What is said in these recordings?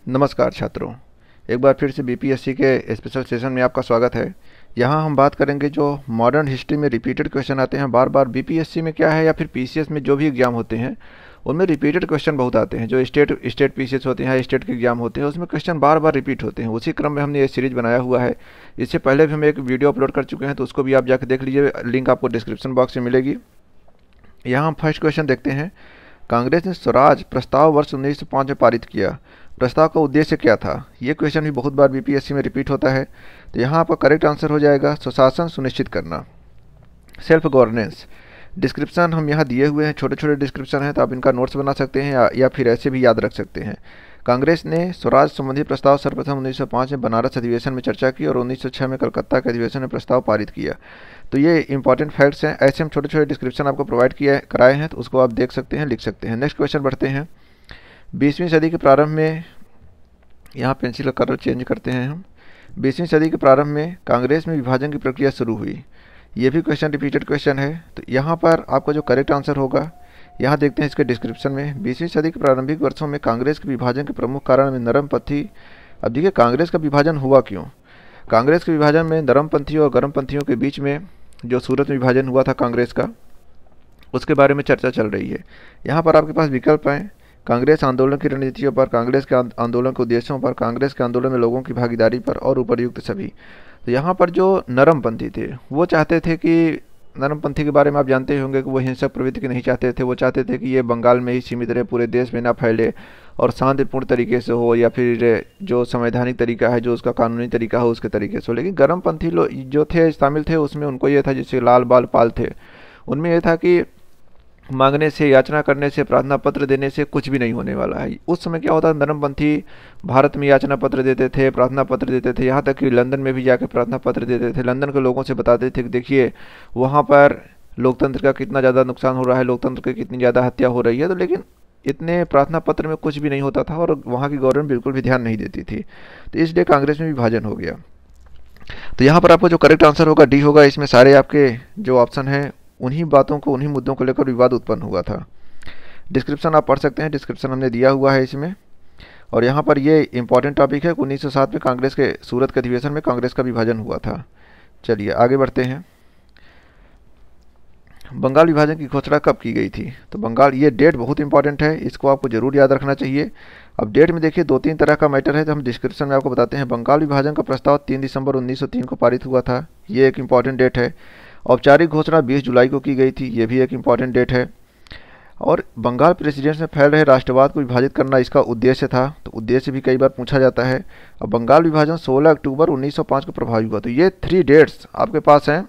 नमस्कार छात्रों, एक बार फिर से बीपीएससी के स्पेशल सेशन में आपका स्वागत है। यहाँ हम बात करेंगे जो मॉडर्न हिस्ट्री में रिपीटेड क्वेश्चन आते हैं बार बार बीपीएससी में क्या है या फिर पीसीएस में जो भी एग्जाम होते हैं उनमें रिपीटेड क्वेश्चन बहुत आते हैं। जो स्टेट पीसीएस होते हैं, स्टेट के एग्जाम होते हैं, उसमें क्वेश्चन बार बार रिपीट होते हैं। उसी क्रम में हमने ये सीरीज बनाया हुआ है। इससे पहले भी हम एक वीडियो अपलोड कर चुके हैं, तो उसको भी आप जाकर देख लीजिए, लिंक आपको डिस्क्रिप्शन बॉक्स में मिलेगी। यहाँ हम फर्स्ट क्वेश्चन देखते हैं। कांग्रेस ने स्वराज प्रस्ताव वर्ष 1905 में पारित किया। प्रस्ताव का उद्देश्य क्या था? ये क्वेश्चन भी बहुत बार बीपीएससी में रिपीट होता है। तो यहाँ आपका करेक्ट आंसर हो जाएगा स्वशासन सुनिश्चित करना, सेल्फ गवर्नेंस। डिस्क्रिप्शन हम यहाँ दिए हुए हैं, छोटे छोटे डिस्क्रिप्शन हैं, तो आप इनका नोट्स बना सकते हैं या फिर ऐसे भी याद रख सकते हैं। कांग्रेस ने स्वराज संबंधी प्रस्ताव सर्वप्रथम 1905 में बनारस अधिवेशन में चर्चा की और 1906 में कलकत्ता के अधिवेशन में प्रस्ताव पारित किया। तो ये इंपॉर्टेंट फैक्ट्स हैं। ऐसे हम छोटे छोटे डिस्क्रिप्शन आपको प्रोवाइड कराए हैं, तो उसको आप देख सकते हैं, लिख सकते हैं। नेक्स्ट क्वेश्चन बढ़ते हैं। 20वीं सदी के प्रारंभ में, यहाँ पेंसिल का कलर चेंज करते हैं हम। 20वीं सदी के प्रारंभ में कांग्रेस में विभाजन की प्रक्रिया शुरू हुई। ये भी क्वेश्चन रिपीटेड क्वेश्चन है। तो यहाँ पर आपका जो करेक्ट आंसर होगा, यहाँ देखते हैं इसके डिस्क्रिप्शन में। 20वीं सदी के प्रारंभिक वर्षों में कांग्रेस के विभाजन के प्रमुख कारण में नरमपंथी। अब देखिए कांग्रेस का विभाजन हुआ क्यों। कांग्रेस के विभाजन में नरमपंथियों और गर्मपंथियों के बीच में जो सूरत में विभाजन हुआ था कांग्रेस का, उसके बारे में चर्चा चल रही है। यहाँ पर आपके पास विकल्प हैं: कांग्रेस आंदोलन की रणनीतियों पर, कांग्रेस के आंदोलन के उद्देश्यों पर, कांग्रेस के आंदोलन में लोगों की भागीदारी पर और उपर्युक्त सभी। तो यहाँ पर जो नरमपंथी थे वो चाहते थे कि, नरमपंथी के बारे में आप जानते ही होंगे कि वो हिंसक प्रवृत्ति की नहीं चाहते थे। वो चाहते थे कि ये बंगाल में ही सीमित रहे, पूरे देश में ना फैले और शांतिपूर्ण तरीके से हो, या फिर जो संवैधानिक तरीका है, जो उसका कानूनी तरीका हो, उसके तरीके से हो। लेकिन गर्मपंथी लोग जो थे, शामिल थे, उसमें उनको ये था, जैसे लाल बाल पाल थे, उनमें यह था कि मांगने से, याचना करने से, प्रार्थना पत्र देने से कुछ भी नहीं होने वाला है। उस समय क्या होता था, नरमपंथी भारत में याचना पत्र देते थे, प्रार्थना पत्र देते थे, यहाँ तक कि लंदन में भी जाकर प्रार्थना पत्र देते थे। लंदन के लोगों से बताते थे कि देखिए वहाँ पर लोकतंत्र का कितना ज़्यादा नुकसान हो रहा है, लोकतंत्र की कितनी ज़्यादा हत्या हो रही है। तो लेकिन इतने प्रार्थना पत्र में कुछ भी नहीं होता था और वहाँ की गवर्नमेंट बिल्कुल भी ध्यान नहीं देती थी। तो इसलिए कांग्रेस में विभाजन हो गया। तो यहाँ पर आपको जो करेक्ट आंसर होगा डी होगा। इसमें सारे आपके जो ऑप्शन हैं उन्हीं बातों को, उन्हीं मुद्दों को लेकर विवाद उत्पन्न हुआ था। डिस्क्रिप्शन आप पढ़ सकते हैं, डिस्क्रिप्शन हमने दिया हुआ है इसमें। और यहाँ पर ये इंपॉर्टेंट टॉपिक है, 1907 में कांग्रेस के सूरत के अधिवेशन में कांग्रेस का विभाजन हुआ था। चलिए आगे बढ़ते हैं। बंगाल विभाजन की घोषणा कब की गई थी? तो बंगाल, ये डेट बहुत इंपॉर्टेंट है, इसको आपको जरूर याद रखना चाहिए। अब डेट में देखिए 2-3 तरह का मैटर है, तो हम डिस्क्रिप्शन में आपको बताते हैं। बंगाल विभाजन का प्रस्ताव 3 दिसंबर 1903 को पारित हुआ था, ये एक इंपॉर्टेंट डेट है। औपचारिक घोषणा 20 जुलाई को की गई थी, ये भी एक इम्पॉर्टेंट डेट है। और बंगाल प्रेसिडेंट्स में फैल रहे राष्ट्रवाद को विभाजित करना इसका उद्देश्य था, तो उद्देश्य भी कई बार पूछा जाता है। और बंगाल विभाजन 16 अक्टूबर 1905 को प्रभावी हुआ। तो ये 3 डेट्स आपके पास हैं,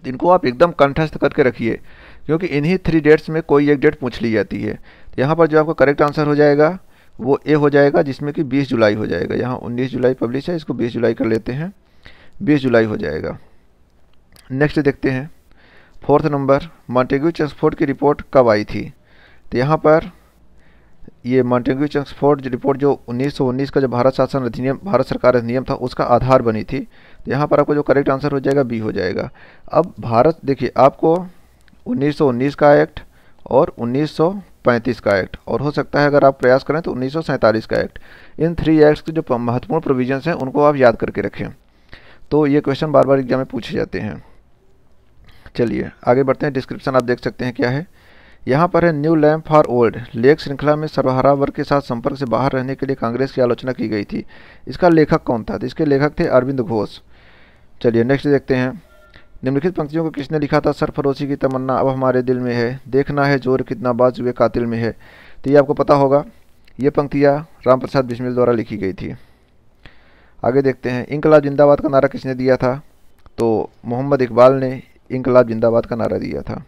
इनको आप एकदम कंठस्थ करके रखिए, क्योंकि इन्हीं 3 डेट्स में कोई एक डेट पूछ ली जाती है। तो यहाँ पर जो आपका करेक्ट आंसर हो जाएगा वो ए हो जाएगा, जिसमें कि 20 जुलाई हो जाएगा। यहाँ 19 जुलाई पब्लिश है, इसको 20 जुलाई कर लेते हैं, 20 जुलाई हो जाएगा। नेक्स्ट देखते हैं 4th नंबर, मॉन्टेग्यू चेम्सफोर्ड की रिपोर्ट कब आई थी? तो यहाँ पर ये मॉन्टेग्यू चेम्सफोर्ड रिपोर्ट जो 1919 का जो भारत शासन अधिनियम, भारत सरकार अधिनियम था, उसका आधार बनी थी। तो यहाँ पर आपको जो करेक्ट आंसर हो जाएगा बी हो जाएगा। अब भारत, देखिए आपको 1919 का एक्ट और 1935 का एक्ट, और हो सकता है अगर आप प्रयास करें तो 1947 का एक्ट, इन 3 एक्ट्स के जो महत्वपूर्ण प्रोविजंस हैं उनको आप याद करके रखें। तो ये क्वेश्चन बार बार एग्जाम में पूछे जाते हैं। चलिए आगे बढ़ते हैं। डिस्क्रिप्शन आप देख सकते हैं क्या है। यहाँ पर है न्यू लैम्प फॉर ओल्ड। लेख श्रृंखला में सर्वहारा वर्ग के साथ संपर्क से बाहर रहने के लिए कांग्रेस की आलोचना की गई थी। इसका लेखक कौन था? तो इसके लेखक थे अरविंद घोष। चलिए नेक्स्ट देखते हैं। निम्नलिखित पंक्तियों को किसने लिखा था? सरफरोशी की तमन्ना अब हमारे दिल में है, देखना है जोर कितना बाजुए कातिल में है। तो ये आपको पता होगा, ये पंक्तियाँ राम प्रसाद बिस्मिल द्वारा लिखी गई थी। आगे देखते हैं। इनकलाब जिंदाबाद का नारा किसने दिया था? तो मोहम्मद इकबाल ने इनकलाब जिंदाबाद का नारा दिया था।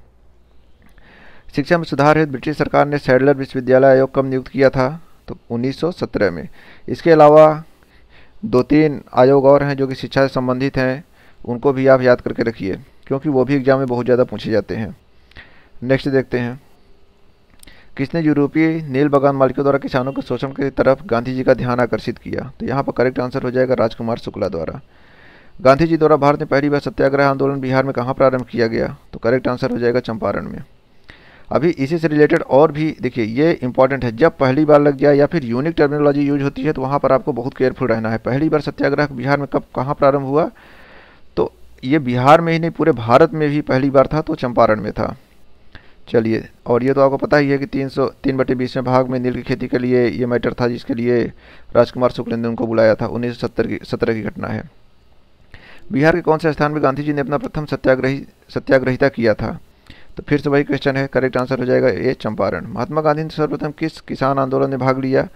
शिक्षा में सुधार हेतु ब्रिटिश सरकार ने सैडलर विश्वविद्यालय आयोग कब नियुक्त किया था? तो 1917 में। इसके अलावा 2-3 आयोग और हैं जो कि शिक्षा से संबंधित हैं, उनको भी आप याद करके रखिए, क्योंकि वो भी एग्जाम में बहुत ज़्यादा पूछे जाते हैं। नेक्स्ट देखते हैं। किसने यूरोपीय नील बागान मालिकों द्वारा किसानों के शोषण की तरफ गांधी जी का ध्यान आकर्षित किया? तो यहाँ पर करेक्ट आंसर हो जाएगा राजकुमार शुक्ला द्वारा। गांधी जी द्वारा भारत में पहली बार सत्याग्रह आंदोलन बिहार में कहाँ प्रारंभ किया गया? तो करेक्ट आंसर हो जाएगा चंपारण में। अभी इसी से रिलेटेड और भी देखिए, ये इंपॉर्टेंट है, जब पहली बार लग जाए या फिर यूनिक टर्मिनोलॉजी यूज होती है तो वहाँ पर आपको बहुत केयरफुल रहना है। पहली बार सत्याग्रह बिहार में कब कहाँ प्रारंभ हुआ, तो ये बिहार में ही नहीं पूरे भारत में भी पहली बार था, तो चंपारण में था। चलिए, और ये तो आपको पता ही है कि 3/20 में भाग में नील की खेती के लिए ये मैटर था, जिसके लिए राजकुमार शुक्ल ने उनको बुलाया था। 1917 की घटना है। बिहार के कौन से स्थान में गांधी जी ने अपना प्रथम सत्याग्रहिता किया था, तो फिर से वही क्वेश्चन है, करेक्ट आंसर हो जाएगा ए चंपारण। महात्मा गांधी ने सर्वप्रथम किस किसान आंदोलन में भाग लिया,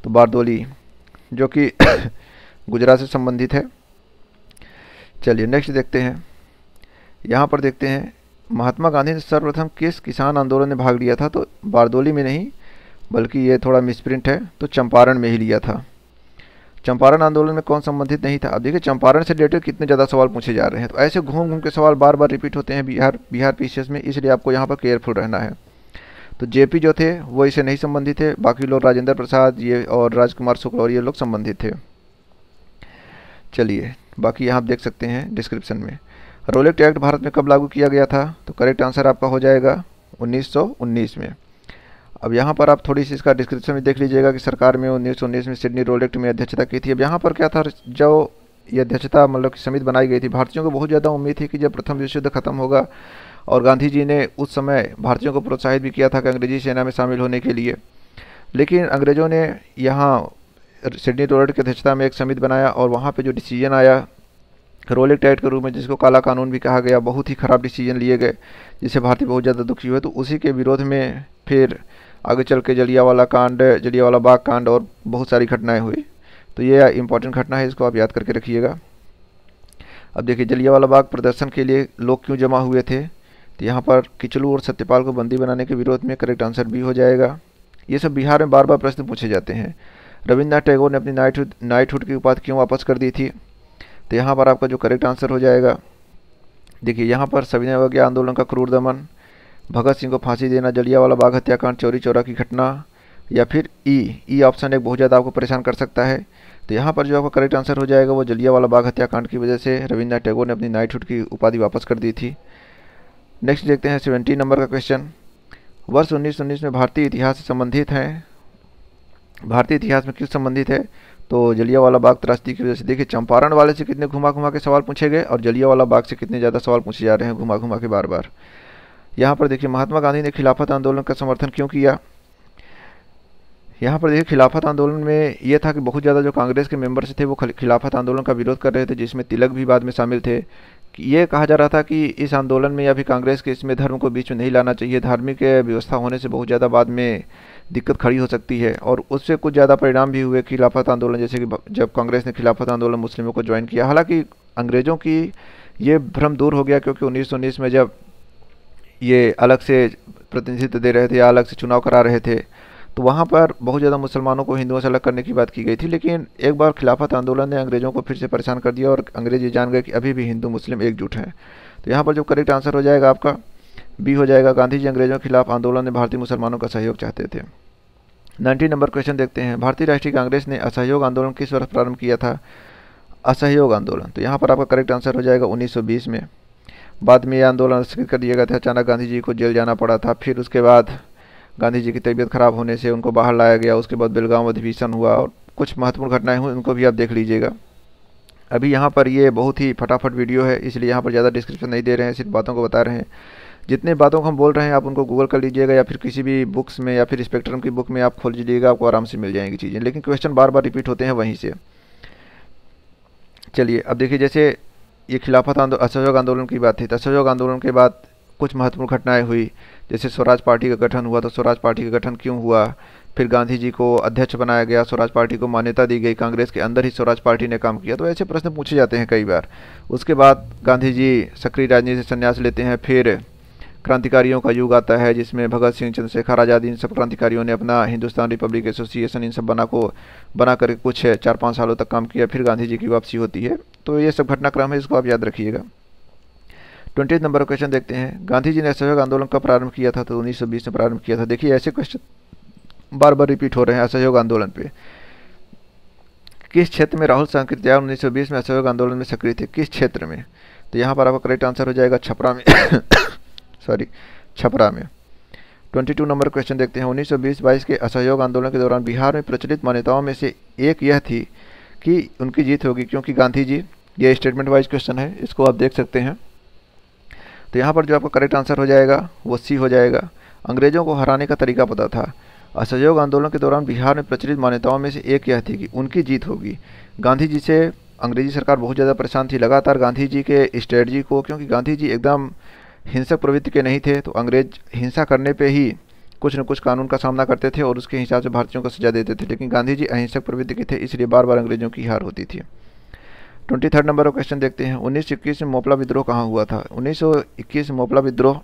तो बारदोली, जो कि गुजरात से संबंधित है। चलिए नेक्स्ट देखते हैं, यहाँ पर देखते हैं महात्मा गांधी ने सर्वप्रथम किस किसान आंदोलन में भाग लिया था, तो बारदोली में नहीं, बल्कि ये थोड़ा मिसप्रिंट है, तो चंपारण में ही लिया था। चंपारण आंदोलन में कौन संबंधित नहीं था। अब देखिए चंपारण से रिलेटेड कितने ज़्यादा सवाल पूछे जा रहे हैं, तो ऐसे घूम घूम के सवाल बार बार रिपीट होते हैं बिहार पीसीएस में, इसलिए आपको यहाँ पर केयरफुल रहना है। तो जेपी जो थे वो इसे नहीं संबंधित थे, बाकी लोग राजेंद्र प्रसाद ये और राजकुमार शुक्ल और ये लोग संबंधित थे। चलिए बाकी यहाँ आप देख सकते हैं डिस्क्रिप्शन में। रोलेट एक्ट भारत में कब लागू किया गया था, तो करेक्ट आंसर आपका हो जाएगा 1919 में। अब यहाँ पर आप थोड़ी सी इसका डिस्क्रिप्शन में देख लीजिएगा कि सरकार में 1919 में सिडनी रोलेट में अध्यक्षता की थी। अब यहाँ पर क्या था, जो ये अध्यक्षता मतलब कि समिति बनाई गई थी, भारतीयों को बहुत ज़्यादा उम्मीद थी कि जब प्रथम विश्व युद्ध खत्म होगा, और गांधी जी ने उस समय भारतीयों को प्रोत्साहित भी किया था कि अंग्रेजी सेना में शामिल होने के लिए, लेकिन अंग्रेज़ों ने यहाँ सिडनी रोलेट की अध्यक्षता में एक समिति बनाया, और वहाँ पर जो डिसीजन आया रोलेट एक्ट के रूप में, जिसको काला कानून भी कहा गया, बहुत ही ख़राब डिसीजन लिए गए, जिससे भारतीय बहुत ज़्यादा दुखी हुए। तो उसी के विरोध में फिर आगे चल के जलियांवाला बाग कांड और बहुत सारी घटनाएं हुई। तो ये इंपॉर्टेंट घटना है, इसको आप याद करके रखिएगा। अब देखिए जलियांवाला बाग प्रदर्शन के लिए लोग क्यों जमा हुए थे, तो यहाँ पर किचलू और सत्यपाल को बंदी बनाने के विरोध में, करेक्ट आंसर भी हो जाएगा। ये सब बिहार में बार बार प्रश्न पूछे जाते हैं। रविन्द्रनाथ टैगोर ने अपनी नाइटहुड की उपाधि क्यों वापस कर दी थी, तो यहाँ पर आपका जो करेक्ट आंसर हो जाएगा, देखिए यहाँ पर सविनय अवज्ञा आंदोलन का क्रूर दमन, भगत सिंह को फांसी देना, जलियांवाला बाग हत्याकांड, चौरी चौरा की घटना, या फिर ई ऑप्शन एक बहुत ज़्यादा आपको परेशान कर सकता है। तो यहाँ पर जो आपका करेक्ट आंसर हो जाएगा वो जलियांवाला बाग हत्याकांड की वजह से रविन्द्रनाथ टैगोर ने अपनी नाइटहुड की उपाधि वापस कर दी थी। नेक्स्ट देखते हैं 70 नंबर का क्वेश्चन। वर्ष 1919 में भारतीय इतिहास से संबंधित हैं, भारतीय इतिहास में किस संबंधित है, तो जलियांवाला बाग त्रासदी की वजह से। देखिए चंपारण वाले से कितने घुमा घुमा के सवाल पूछे गए, और जलियांवाला बाग से कितने ज़्यादा सवाल पूछे जा रहे हैं घुमा घुमा के बार बार। यहाँ पर देखिए महात्मा गांधी ने खिलाफत आंदोलन का समर्थन क्यों किया। यहाँ पर देखिए खिलाफत आंदोलन में ये था कि बहुत ज़्यादा जो कांग्रेस के मेंबर्स थे वो खिलाफत आंदोलन का विरोध कर रहे थे, जिसमें तिलक भी बाद में शामिल थे। ये कहा जा रहा था कि इस आंदोलन में या फिर कांग्रेस के इसमें धर्म को बीच में नहीं लाना चाहिए, धार्मिक व्यवस्था होने से बहुत ज़्यादा बाद में दिक्कत खड़ी हो सकती है, और उससे कुछ ज़्यादा परिणाम भी हुए खिलाफत आंदोलन, जैसे कि जब कांग्रेस ने खिलाफत आंदोलन मुस्लिमों को ज्वाइन किया। हालांकि अंग्रेज़ों की ये भ्रम दूर हो गया, क्योंकि 1919 में जब ये अलग से प्रतिनिधित्व दे रहे थे या अलग से चुनाव करा रहे थे, तो वहाँ पर बहुत ज़्यादा मुसलमानों को हिंदुओं से अलग करने की बात की गई थी। लेकिन एक बार खिलाफत आंदोलन ने अंग्रेज़ों को फिर से परेशान कर दिया, और अंग्रेज ये जान गए कि अभी भी हिंदू मुस्लिम एकजुट हैं। तो यहाँ पर जो करेक्ट आंसर हो जाएगा आपका बी हो जाएगा, गांधी जी अंग्रेज़ों के खिलाफ आंदोलन में भारतीय मुसलमानों का सहयोग चाहते थे। 90 नंबर क्वेश्चन देखते हैं। भारतीय राष्ट्रीय कांग्रेस ने असहयोग आंदोलन किस वर्ष प्रारंभ किया था, असहयोग आंदोलन, तो यहाँ पर आपका करेक्ट आंसर हो जाएगा 1920 में। बाद में यह आंदोलन स्थगित कर दिया गया था, अचानक गांधी जी को जेल जाना पड़ा था। फिर उसके बाद गांधी जी की तबीयत खराब होने से उनको बाहर लाया गया, उसके बाद बेलगाम अधिवेशन हुआ, और कुछ महत्वपूर्ण घटनाएं हुई, उनको भी आप देख लीजिएगा। अभी यहाँ पर ये बहुत ही फटाफट वीडियो है, इसलिए यहाँ पर ज़्यादा डिस्क्रिप्शन नहीं दे रहे हैं, सिर्फ बातों को बता रहे हैं। जितने बातों को हम बोल रहे हैं आप उनको गूगल कर लीजिएगा, या फिर किसी भी बुक्स में या फिर स्पेक्ट्रम की बुक में आप खोल लीजिएगा, आपको आराम से मिल जाएंगी चीज़ें, लेकिन क्वेश्चन बार बार रिपीट होते हैं वहीं से। चलिए अब देखिए, जैसे ये खिलाफत असहयोग आंदोलन की बात थी, तो असहयोग आंदोलन के बाद कुछ महत्वपूर्ण घटनाएं हुई, जैसे स्वराज पार्टी का गठन हुआ। तो स्वराज पार्टी का गठन क्यों हुआ, फिर गांधी जी को अध्यक्ष बनाया गया, स्वराज पार्टी को मान्यता दी गई, कांग्रेस के अंदर ही स्वराज पार्टी ने काम किया। तो ऐसे प्रश्न पूछे जाते हैं कई बार। उसके बाद गांधी जी सक्रिय राजनीति से संन्यास लेते हैं, फिर क्रांतिकारियों का युग आता है, जिसमें भगत सिंह, चंद्रशेखर आज़ाद, इन सब क्रांतिकारियों ने अपना हिंदुस्तान रिपब्लिक एसोसिएशन इन सब बना कर कुछ 4-5 सालों तक काम किया, फिर गांधी जी की वापसी होती है। तो ये सब घटनाक्रम है, इसको आप याद रखिएगा। 20 नंबर क्वेश्चन देखते हैं। गांधी जी ने असहयोग आंदोलन कब प्रारंभ किया था, तो 1920 में प्रारंभ किया था। देखिए ऐसे क्वेश्चन बार बार रिपीट हो रहे हैं असहयोग आंदोलन पे। किस क्षेत्र में राहुल सांकृत्याल 1920 में असहयोग आंदोलन में सक्रिय थे, किस क्षेत्र में, तो यहाँ पर आपका करेक्ट आंसर हो जाएगा छपरा में छपरा में। 22 नंबर क्वेश्चन देखते हैं। 1920-22 के असहयोग आंदोलन के दौरान बिहार में प्रचलित मान्यताओं में से एक यह थी कि उनकी जीत होगी क्योंकि गांधी जी, ये स्टेटमेंट वाइज क्वेश्चन है, इसको आप देख सकते हैं। तो यहाँ पर जो आपका करेक्ट आंसर हो जाएगा वो सी हो जाएगा। अंग्रेजों को हराने का तरीका पता था। असहयोग आंदोलन के दौरान बिहार में प्रचलित मान्यताओं में से एक यह थी कि उनकी जीत होगी। गांधी जी से अंग्रेजी सरकार बहुत ज़्यादा परेशान थी। लगातार गांधी जी के स्ट्रेटजी को, क्योंकि गांधी जी एकदम हिंसक प्रवृत्ति के नहीं थे, तो अंग्रेज हिंसा करने पे ही कुछ न कुछ कानून का सामना करते थे और उसके हिसाब से भारतीयों को सजा देते थे। लेकिन गांधी जी अहिंसक प्रवृत्ति के थे, इसलिए बार बार अंग्रेजों की हार होती थी। 23 नंबर का क्वेश्चन देखते हैं। 1921 में मोपला विद्रोह कहाँ हुआ था? 1921 में मोपला विद्रोह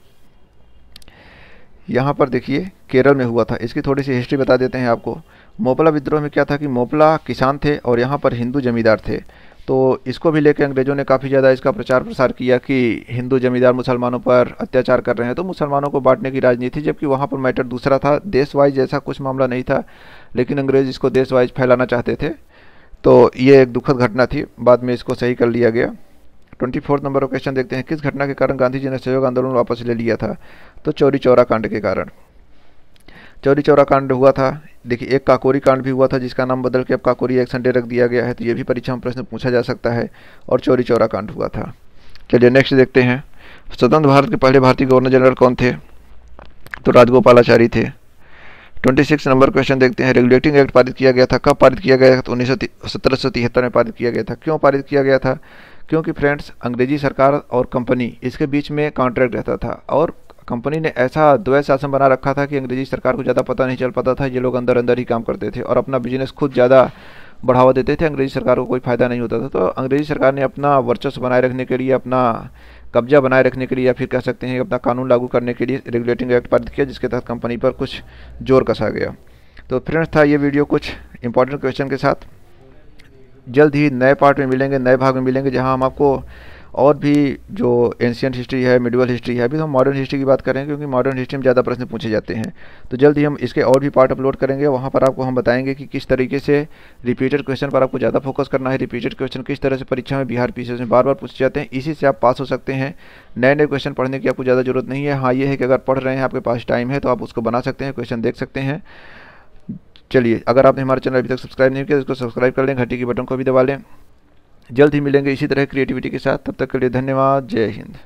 यहाँ पर देखिए केरल में हुआ था। इसकी थोड़ी सी हिस्ट्री बता देते हैं आपको। मोपला विद्रोह में क्या था कि मोपला किसान थे और यहाँ पर हिंदू जमींदार थे। तो इसको भी लेकर अंग्रेज़ों ने काफ़ी ज़्यादा इसका प्रचार प्रसार किया कि हिंदू जमींदार मुसलमानों पर अत्याचार कर रहे हैं, तो मुसलमानों को बांटने की राजनीति, जबकि वहाँ पर मैटर दूसरा था। देश वाइज ऐसा कुछ मामला नहीं था, लेकिन अंग्रेज़ इसको देश वाइज फैलाना चाहते थे। तो ये एक दुखद घटना थी, बाद में इसको सही कर लिया गया। 24 नंबर का क्वेश्चन देखते हैं। किस घटना के कारण गांधी जी ने सहयोग आंदोलन वापस ले लिया था? तो चौरी चौरा कांड के कारण। चौरी चौरा कांड हुआ था। देखिए एक काकोरी कांड भी हुआ था जिसका नाम बदल के अब काकोरी एक्शन डे रख दिया गया है, तो ये भी परीक्षा में प्रश्न पूछा जा सकता है। और चौरी चौरा कांड हुआ था। चलिए नेक्स्ट देखते हैं। स्वतंत्र भारत के पहले भारतीय गवर्नर जनरल कौन थे? तो राजगोपालाचारी थे। 26 नंबर क्वेश्चन देखते हैं। रेगुलेटिंग एक्ट पारित किया गया था, कब पारित किया गया था? तो 1773 में पारित किया गया था। क्यों पारित किया गया था? क्योंकि फ्रेंड्स अंग्रेजी सरकार और कंपनी, इसके बीच में कॉन्ट्रैक्ट रहता था और कंपनी ने ऐसा द्वैत शासन बना रखा था कि अंग्रेजी सरकार को ज़्यादा पता नहीं चल पाता था। ये लोग अंदर अंदर ही काम करते थे और अपना बिजनेस खुद ज़्यादा बढ़ावा देते थे। अंग्रेजी सरकार को कोई फ़ायदा नहीं होता था। तो अंग्रेजी सरकार ने अपना वर्चस्व बनाए रखने के लिए, अपना कब्जा बनाए रखने के लिए, या फिर कह सकते हैं अपना कानून लागू करने के लिए रेगुलेटिंग एक्ट पारित किया, जिसके तहत कंपनी पर कुछ जोर कसा गया। तो फ्रेंड्स था ये वीडियो कुछ इंपॉर्टेंट क्वेश्चन के साथ। जल्द ही नए पार्ट में मिलेंगे, नए भाग में मिलेंगे, जहां हम आपको और भी जो एंशियंट हिस्ट्री है, मिडिवल हिस्ट्री है, अभी तो हम मॉडर्न हिस्ट्री की बात करेंगे क्योंकि मॉडर्न हिस्ट्री में ज़्यादा प्रश्न पूछे जाते हैं। तो जल्द ही हम इसके और भी पार्ट अपलोड करेंगे। वहाँ पर आपको हम बताएंगे कि किस तरीके से रिपीटेड क्वेश्चन पर आपको ज़्यादा फोकस करना है। रिपीटेड क्वेश्चन किस तरह से परीक्षा में, बिहार पीसीएस में बार बार पूछे जाते हैं, इसी से आप पास हो सकते हैं। नए नए क्वेश्चन पढ़ने की आपको ज़्यादा जरूरत नहीं है। हाँ ये है कि अगर पढ़ रहे हैं, आपके पास टाइम है, तो आप उसको बना सकते हैं, क्वेश्चन देख सकते हैं। चलिए, अगर आपने हमारे चैनल अभी तक सब्सक्राइब नहीं किया तो इसको सब्सक्राइब कर लें, घंटी की बटन को भी दबा लें। जल्द ही मिलेंगे इसी तरह क्रिएटिविटी के साथ। तब तक के लिए धन्यवाद। जय हिंद।